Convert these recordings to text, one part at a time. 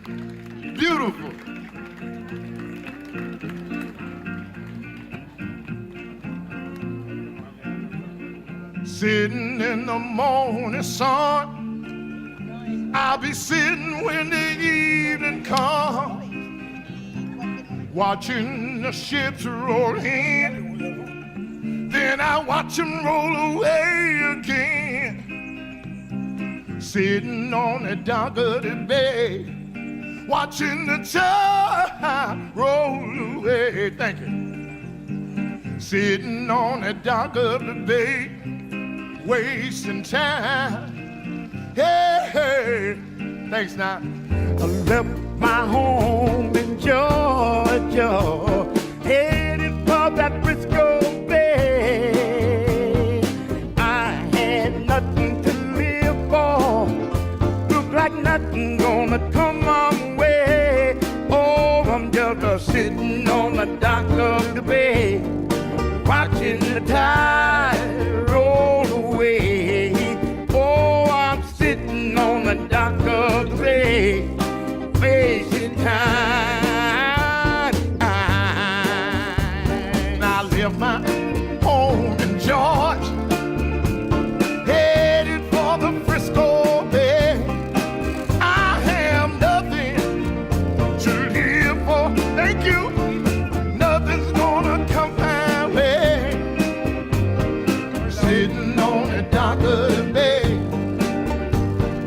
Beautiful. Sitting in the morning sun, I'll be sitting when the evening comes, watching the ships roll in, then I watch them roll away again. Sitting on the dock of the bay, watching the tide roll away. Thank you. Sitting on the dock of the bay, wasting time. Hey, hey. Thanks now. I left my home in Georgia, headed for that Frisco Bay. I had nothing to live for, look like nothing gonna come my way. Oh, I'm just sitting on the dock of the bay, watching the tide roll away. Oh, I'm sitting on the dock of the bay, wasting time. I left my home in Georgia, headed for the Frisco Bay. I have nothing to live for. Thank you. Nothing's gonna come my way. Sitting on the dock of the bay,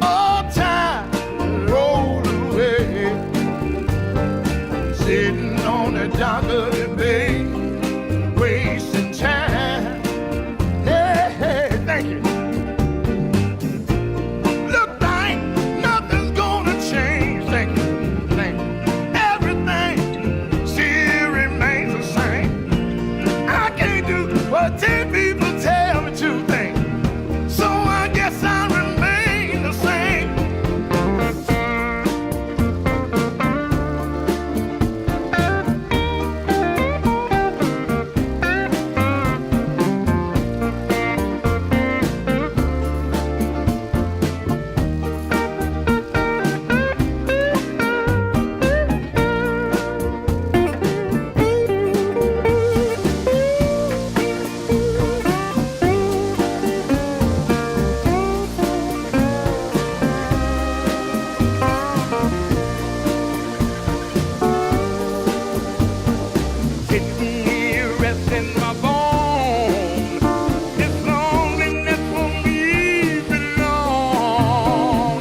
all time roll away. Sitting on the dock of the bay, wasting time. Hey, hey, thank you. Look like nothing's gonna change. Thank you, thank you. Everything still remains the same. I can't do what 10 people tell me to think, so I guess I remain the same. Sitting here resting my bones, this loneliness won't leave me alone.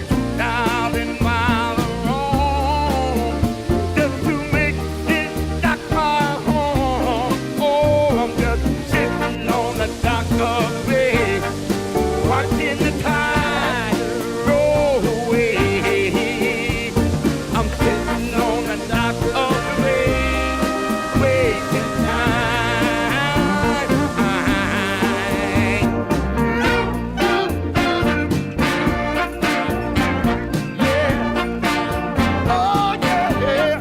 2,000 miles around just to make this dock my home. Oh, I'm just sitting on the dock of the bay, watching the tide roll away. I'm sitting on the dock of the bay, wasting time. Yeah. Oh, yeah, yeah.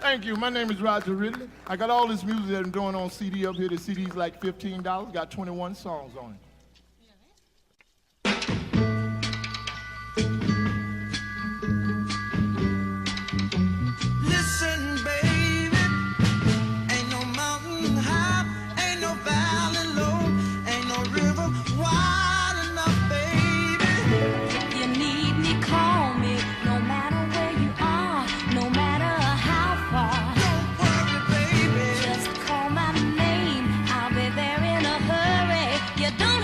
Thank you. My name is Roger Ridley. I got all this music that I'm doing on CD up here. The CD's like $15. Got 21 songs on it. Listen, baby, ain't no mountain high, ain't no valley low, ain't no river wide enough, baby. You need me, call me, no matter where you are, no matter how far. Don't worry, baby. Just call my name, I'll be there in a hurry. You don't